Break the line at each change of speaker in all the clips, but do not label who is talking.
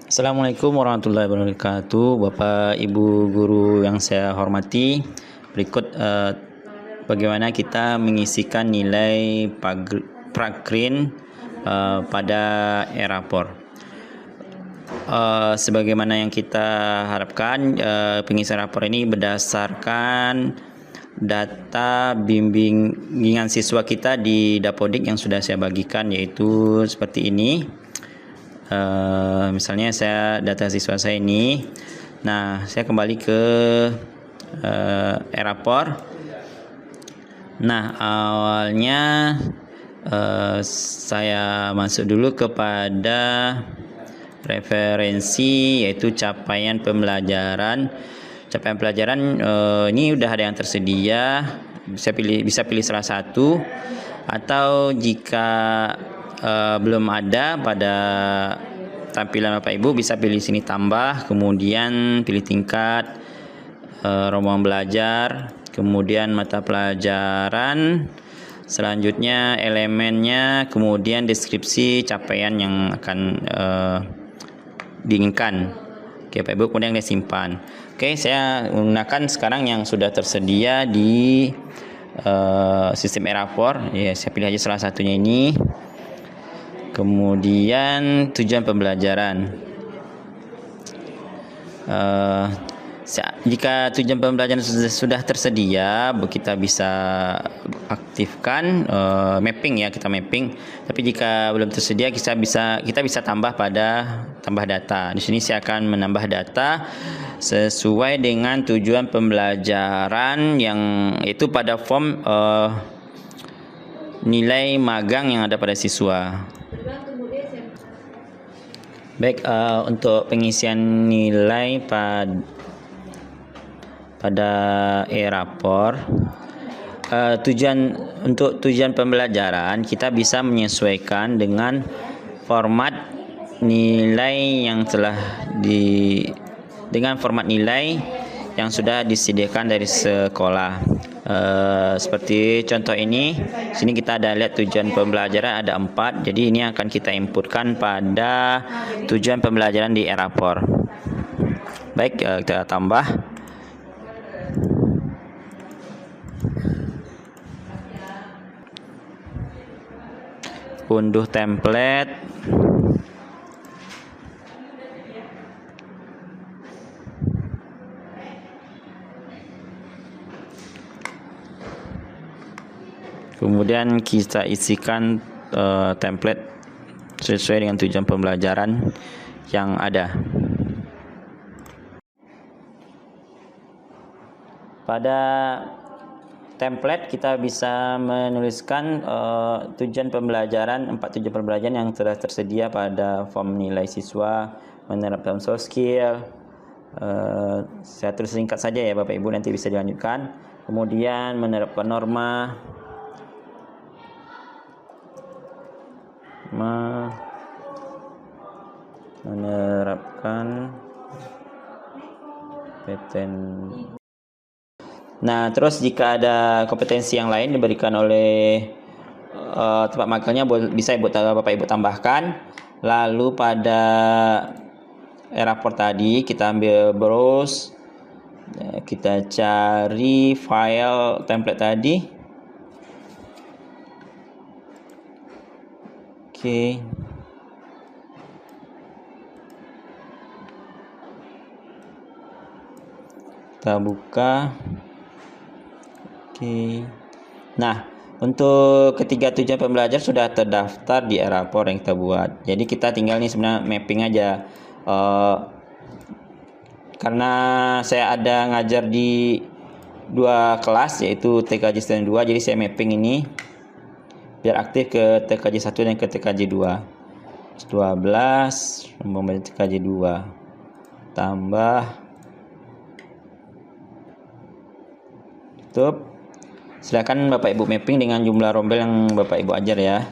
Assalamualaikum warahmatullahi wabarakatuh, Bapak Ibu guru yang saya hormati. Berikut bagaimana kita mengisikan nilai Prakrin pada e-rapor. Sebagaimana yang kita harapkan, pengisian rapor ini berdasarkan data bimbingan siswa kita di Dapodik yang sudah saya bagikan, yaitu seperti ini. Misalnya data siswa saya ini. Nah, saya kembali ke e-rapor. Nah, awalnya saya masuk dulu kepada referensi, yaitu capaian pembelajaran. Capaian pelajaran ini udah ada yang tersedia. Bisa pilih salah satu, atau jika belum ada pada tampilan Bapak Ibu, bisa pilih sini tambah, kemudian pilih tingkat, rombongan belajar, kemudian mata pelajaran, selanjutnya elemennya, kemudian deskripsi capaian yang akan diinginkan. Oke Bapak Ibu, kemudian disimpan. Oke, saya menggunakan sekarang yang sudah tersedia di sistem e-rapor. Ya, saya pilih aja salah satunya ini. Kemudian tujuan pembelajaran. Jika tujuan pembelajaran sudah tersedia, kita bisa aktifkan mapping ya, kita mapping. Tapi jika belum tersedia, kita bisa tambah data. Di sini saya akan menambah data sesuai dengan tujuan pembelajaran, yang itu pada form nilai magang yang ada pada siswa. Baik, untuk pengisian nilai pada e-rapor, tujuan pembelajaran kita bisa menyesuaikan dengan format nilai yang sudah disediakan dari sekolah. Seperti contoh ini, sini kita ada lihat tujuan pembelajaran ada 4, jadi ini akan kita inputkan pada tujuan pembelajaran di e-rapor. Baik, kita tambah. Unduh template. Kemudian kita isikan template sesuai dengan tujuan pembelajaran yang ada. Pada template kita bisa menuliskan 4 tujuan pembelajaran yang telah tersedia pada form nilai siswa, menerapkan soft skill. Saya tulis singkat saja ya Bapak Ibu, nanti bisa dilanjutkan. Kemudian menerapkan norma, menerapkan PTN. Nah, terus jika ada kompetensi yang lain diberikan oleh tempat magangnya, bisa Bapak Ibu tambahkan. Lalu pada e-rapor tadi kita ambil browse, kita cari file template tadi. Oke. Kita buka. Oke. Nah, untuk ketiga tujuan pembelajar sudah terdaftar di e-rapor yang kita buat. Jadi kita tinggal nih sebenarnya mapping aja. Karena saya ada ngajar di 2 kelas, yaitu TKJ Stand 2, jadi saya mapping ini biar aktif ke TKJ 1 dan ke TKJ 2. 12 rombongan TKJ 2 tambah tutup. Silakan Bapak Ibu mapping dengan jumlah rombel yang Bapak Ibu ajar ya.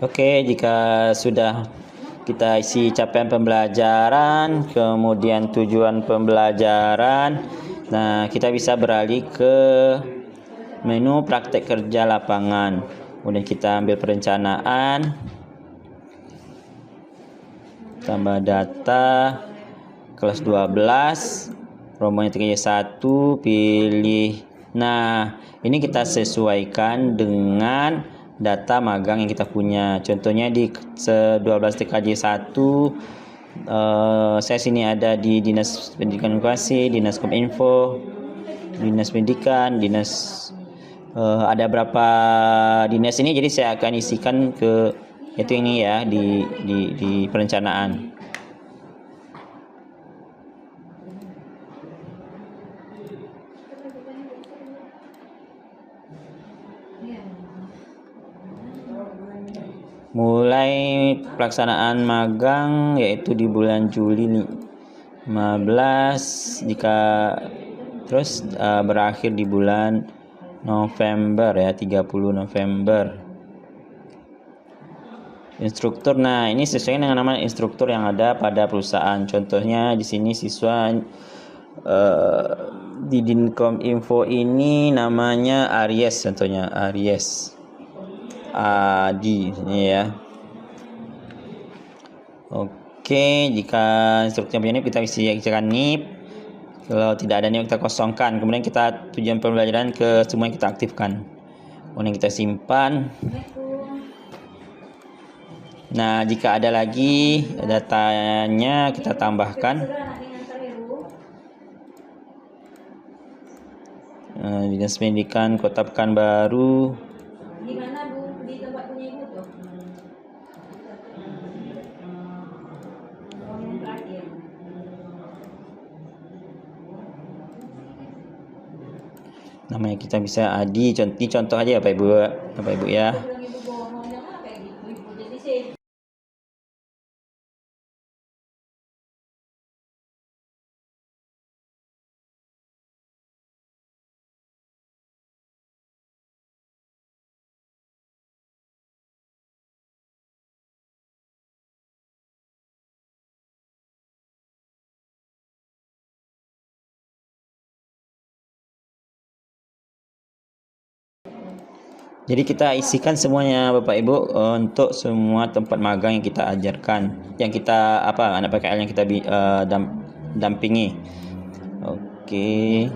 Oke, jika sudah kita isi capaian pembelajaran, kemudian tujuan pembelajaran, nah kita bisa beralih ke menu praktek kerja lapangan. Kemudian kita ambil perencanaan, tambah data, kelas 12, rombongan 3J1, pilih. Nah, ini kita sesuaikan dengan data magang yang kita punya. Contohnya di 12 TKJ1, saya sini ada di Dinas Pendidikan Edukasi, Dinas Kominfo, Dinas Pendidikan, Dinas ada berapa dinas ini, jadi saya akan isikan ke itu ini ya di perencanaan. Mulai pelaksanaan magang yaitu di bulan Juli 15, jika terus berakhir di bulan November ya, 30 November. Instruktur, nah ini sesuai dengan nama instruktur yang ada pada perusahaan. Contohnya di sini siswa di Dinkominfo ini namanya Aries, contohnya Aries Adi ini ya. Oke, jika instruktur punya NIP kita isikan NIP. Kalau tidak ada NIP kita kosongkan. Kemudian kita tujuan pembelajaran ke semua yang kita aktifkan. Kemudian kita simpan. Nah, jika ada lagi datanya kita tambahkan. Dinas Pendidikan Kota Pekanbaru. Di mana Bu? Di tempat punya Ibu tuh? Yang terakhir. Namanya kita bisa Adi, contoh aja Bapak Ibu ya. Jadi kita isikan semuanya Bapak Ibu untuk semua tempat magang yang kita ajarkan, yang kita anak PKL yang kita dampingi. Oke.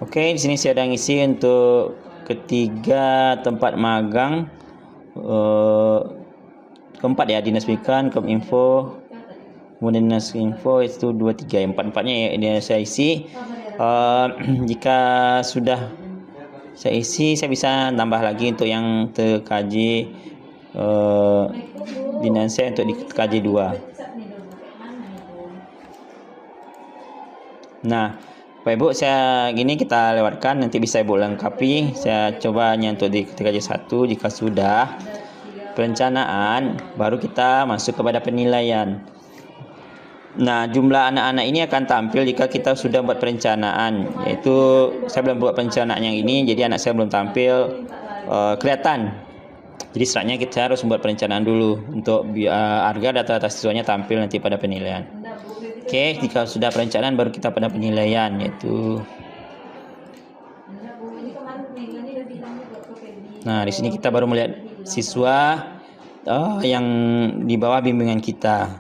Oke, di sini saya ada ngisi untuk ketiga tempat magang, keempat ya, Dinas Pendidikan, Kominfo, kemudian Dinas Info itu 2, 3, 4-empatnya ya ini saya isi. Jika sudah saya isi, saya bisa tambah lagi untuk yang TKJ Dinas saya untuk di TKJ 2. Nah, Bapak Ibu, saya gini kita lewatkan, nanti bisa Ibu lengkapi. Saya coba untuk di TKJ 1. Jika sudah perencanaan, baru kita masuk kepada penilaian. Nah, jumlah anak-anak ini akan tampil jika kita sudah buat perencanaan. Yaitu saya belum buat perencanaan yang ini, jadi anak saya belum tampil kelihatan. Jadi setelahnya kita harus membuat perencanaan dulu untuk harga data-data siswanya tampil nanti pada penilaian. Oke, jika sudah perencanaan baru kita pada penilaian, yaitu. Nah, di sini kita baru melihat siswa yang di bawah bimbingan kita.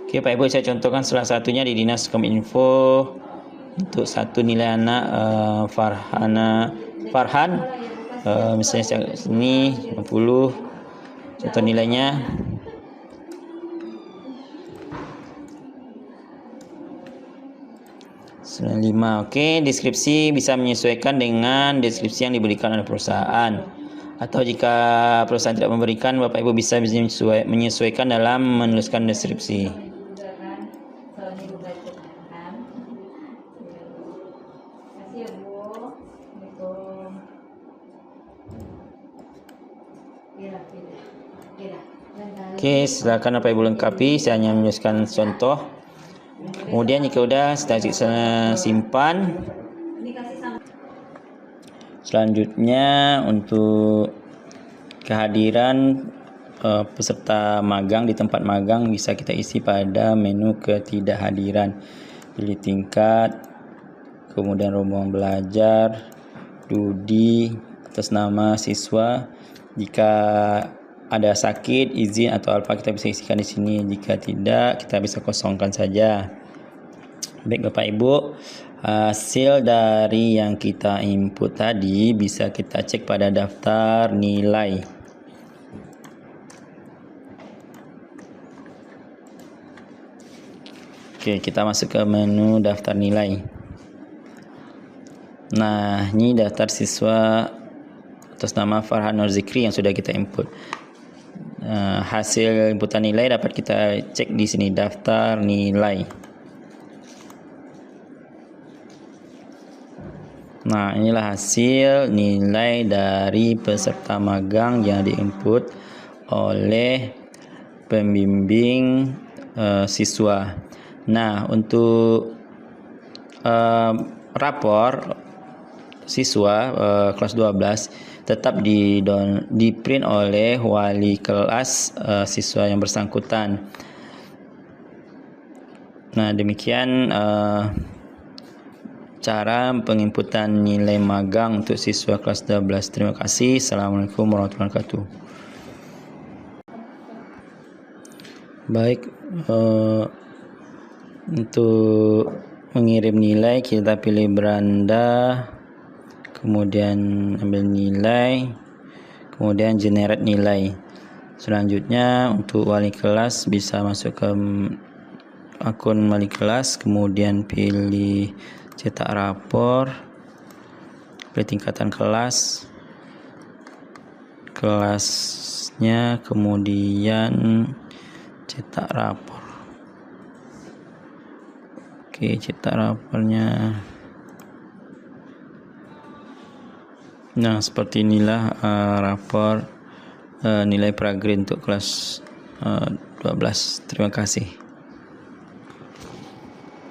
Oke, Pak Ibu, saya contohkan salah satunya di Dinas Kominfo. Untuk satu nilai anak Farhan, misalnya sini 50, contoh nilainya. 95. Oke, deskripsi bisa menyesuaikan dengan deskripsi yang diberikan oleh perusahaan. Atau jika perusahaan tidak memberikan, Bapak Ibu bisa menyesuaikan dalam menuliskan deskripsi. Oke, silakan Bapak Ibu lengkapi. Saya hanya menuliskan contoh. Kemudian jika sudah, saya simpan. Selanjutnya untuk kehadiran peserta magang di tempat magang bisa kita isi pada menu ketidakhadiran. Pilih tingkat, kemudian rombongan belajar, studi, atas nama siswa. Jika ada sakit, izin atau apa kita bisa isikan di sini. Jika tidak, kita bisa kosongkan saja. Baik Bapak Ibu, hasil dari yang kita input tadi bisa kita cek pada daftar nilai. Oke, kita masuk ke menu daftar nilai. Nah, ini daftar siswa atas nama Farhan Nur Zikri yang sudah kita input. Hasil inputan nilai dapat kita cek di sini, daftar nilai. Nah, inilah hasil nilai dari peserta magang yang diinput oleh pembimbing siswa. Nah, untuk rapor siswa kelas 12 tetap di print oleh wali kelas siswa yang bersangkutan. Nah, demikian cara penginputan nilai magang untuk siswa kelas 12. Terima kasih. Assalamualaikum warahmatullahi wabarakatuh. Baik, untuk mengirim nilai kita pilih beranda, kemudian ambil nilai, kemudian generate nilai. Selanjutnya untuk wali kelas bisa masuk ke akun wali kelas, kemudian pilih cetak rapor, pilih tingkatan kelasnya, kemudian cetak rapor. Oke, cetak rapornya. Nah, seperti inilah rapor nilai pragrade untuk kelas 12. Terima kasih.